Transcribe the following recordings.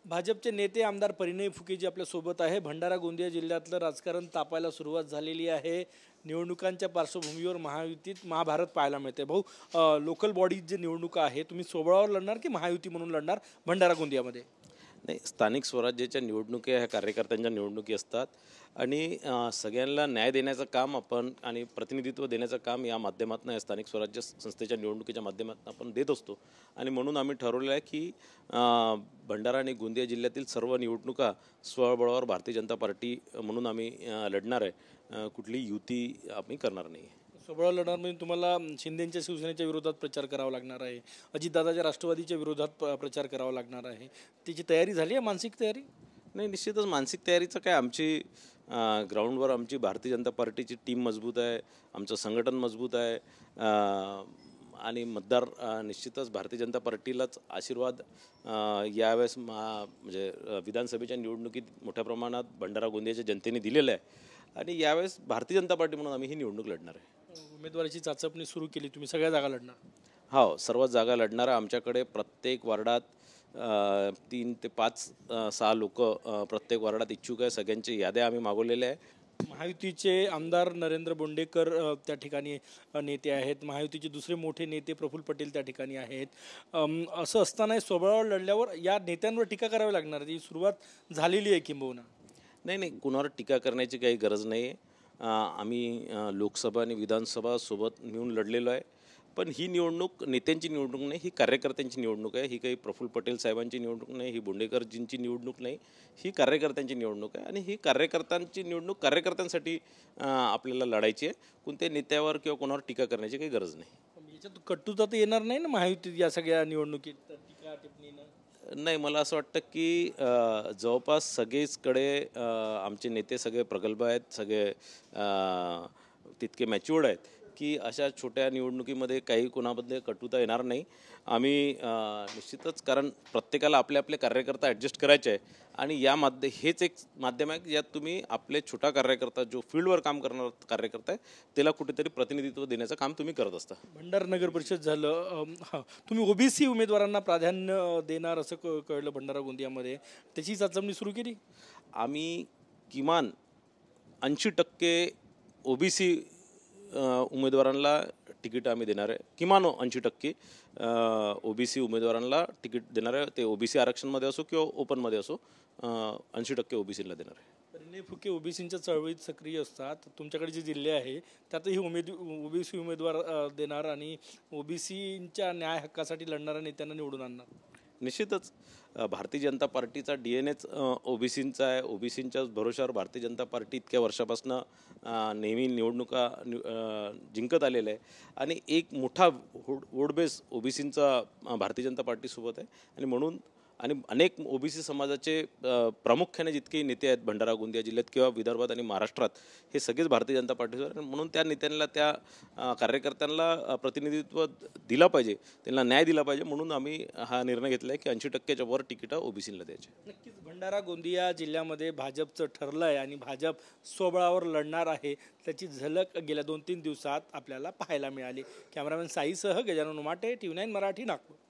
भाजपचे नेते आमदार परिणय फुके जी आपल्या सोबत आहे। भंडारा गोंदिया जिल्ह्यातलं राजकारण तापायला सुरुवात झालेली आहे। निवडणुकांच्या पार्श्वभूमीवर महायुतीत महाभारत पाहायला मिळते। भाऊ, लोकल बॉडीज जे निवडणुका आहे तुम्ही सोबळावर लढणार की महायुती म्हणून लढणार भंडारा गोंदियामध्ये? नाही, स्थानिक स्वराज्याच्या निवडणुकी ह्या कार्यकर्त्यांच्या निवडणुकी असतात आणि सगळ्यांना न्याय देण्याचं काम आपण आणि प्रतिनिधित्व देण्याचं काम या माध्यमातून या स्थानिक स्वराज्य संस्थेच्या निवडणुकीच्या माध्यमातून आपण देत असतो। आणि म्हणून आम्ही ठरवलं आहे की भंडारा आणि गोंदिया जिल्ह्यातील सर्व निवडणुका स्वबळावर भारतीय जनता पार्टी म्हणून आम्ही लढणार आहे। कुठली युती आम्ही करणार नाही। सोबळावर लढणार म्हणजे तुम्हाला शिंदेंच्या शिवसेनेच्या विरोधात प्रचार करावा लागणार आहे, अजितदादाच्या राष्ट्रवादीच्या विरोधात प्रचार करावा लागणार आहे। त्याची तयारी झाली आहे, मानसिक तयारी? नाही, निश्चितच मानसिक तयारीचं काय, आमची ग्राउंडवर आमची भारतीय जनता पार्टीची टीम मजबूत आहे, आमचं संघटन मजबूत आहे आणि मतदार निश्चितच भारतीय जनता पार्टीलाच आशीर्वाद यावेळेस म्हणजे विधानसभेच्या निवडणुकीत मोठ्या प्रमाणात भंडारा गोंदियाच्या जनतेने दिलेलं आहे आणि यावेळेस भारतीय जनता पार्टी म्हणून आम्ही ही निवडणूक लढणार आहे। उमेदवाराची चाचपणी सुरू केली, तुम्ही सगळ्या जागा लढणार? हो, सर्वच जागा लढणार आहे। आमच्याकडे प्रत्येक वार्डात 3 ते 5 6 लोक प्रत्येक वार्डात इच्छुक आहे। सगळ्यांची याद्या आम्ही मागवलेल्या आहे। महायुतीचे आमदार नरेंद्र बोंडेकर त्या ठिकाणी नेते आहेत, महायुतीचे दुसरे मोठे नेते प्रफुल्ल पटेल त्या ठिकाणी आहेत। असं असताना सोबळावर लढल्यावर या नेत्यांवर टीका करावी लागणार, ती सुरुवात झालेली आहे किंबहुना? नाही, कुणावर टीका करण्याची काही गरज नाही आहे। आम्ही लोकसभा आणि विधानसभा सोबत मिळून लढलेलो आहे, पण ही निवडणूक नेत्यांची निवडणूक नाही, ही कार्यकर्त्यांची निवडणूक आहे। ही काही प्रफुल्ल पटेल साहेबांची निवडणूक नाही, ही बोंडेकरजींची निवडणूक नाही, ही कार्यकर्त्यांची निवडणूक आहे आणि ही कार्यकर्त्यांची निवडणूक कार्यकर्त्यांसाठी आपल्याला लढायची आहे। कोणत्या नेत्यावर किंवा कोणावर टीका करण्याची काही गरज नाही। याच्यात कटुता तर येणार नाही ना महायुतीत या सगळ्या निवडणुकीत टीका टिप्पणीनं? नाही, मला असं वाटतं की जवळपास सगळीचकडे आमचे नेते सगळे प्रगल्भ आहेत, सगळे तितके मॅच्युअर्ड आहेत की अशा छोट्या निवडणुकीमध्ये काही कोणाबद्दल कटुता येणार नाही। आम्ही निश्चितच, कारण प्रत्येकाला आपले आपले कार्यकर्ता ॲडजस्ट करायचे आहे आणि हेच एक माध्यम आहे की ज्यात तुम्ही आपले छोटा कार्यकर्ता जो फील्डवर काम करणारा कार्यकर्ता आहे त्याला कुठेतरी प्रतिनिधित्व देण्याचं काम तुम्ही करत असता। भंडारा नगर परिषद झालं, तुम्ही ओबीसी उमेदवारांना प्राधान्य देणार असं कळलं भंडारा गोंदियामध्ये, त्याची चाचपणी सुरू केली? आम्ही किमान 80% ओबीसी उमेदवारांना तिकीट आम्ही देणार आहे। किमान 80% ओबीसी उमेदवारांना तिकीट देणार आहे, ते ओबीसी आरक्षणमध्ये असो किंवा ओपनमध्ये असो, 80% ओबीसीला देणार आहे। परिणय फुके ओबीसींच्या चळवळीत सक्रिय असतात, तुमच्याकडे जे जिल्हे आहे त्यातही ओबीसी उमेदवार देणार आणि ओबीसींच्या न्याय हक्कासाठी लढणाऱ्या नेत्यांना निवडून आणणार? निश्चितच भारतीय जनता पार्टीचा DNA ओबीसींचा आहे। ओबीसींच्याच भरोशावर भारतीय जनता पार्टी इतक्या वर्षापासून नेहमी निवडणुका जिंकत आलेलं आहे आणि एक मोठा वोट बेस ओबीसींचा भारतीय जनता पार्टीसोबत आहे आणि म्हणून अनेक ओबीसी समाजाचे प्रामुख्याने जितके नेते आहेत भंडारा गोंदिया जिल्ह्यात किंवा विदर्भात आणि महाराष्ट्रात, हे सगळेच भारतीय जनता पार्टीवर, म्हणून त्या नेत्यांना त्या कार्यकर्त्यांना प्रतिनिधित्व दिला पाहिजे, त्यांना न्याय दिला पाहिजे, म्हणून आम्ही हा निर्णय घेतला आहे की 80%च्या वर तिकीटं ओबीसीला द्यायचे। नक्कीच भंडारा गोंदिया जिल्ह्यामध्ये भाजपचं ठरलं आहे आणि भाजप स्वबळावर लढणार आहे, त्याची झलक गेल्या 2-3 दिवसात आपल्याला पाहायला मिळाली। कॅमेरामॅन साईसह गजानन उमाटे, TV9 मराठी, नागपूर।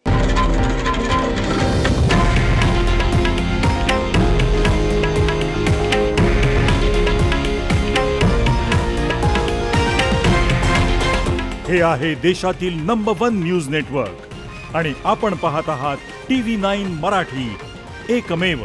हे आहे देशातील नंबर 1 न्यूज नेटवर्क आणि आपण पाहत आहात TV9 मराठी, एकमेव।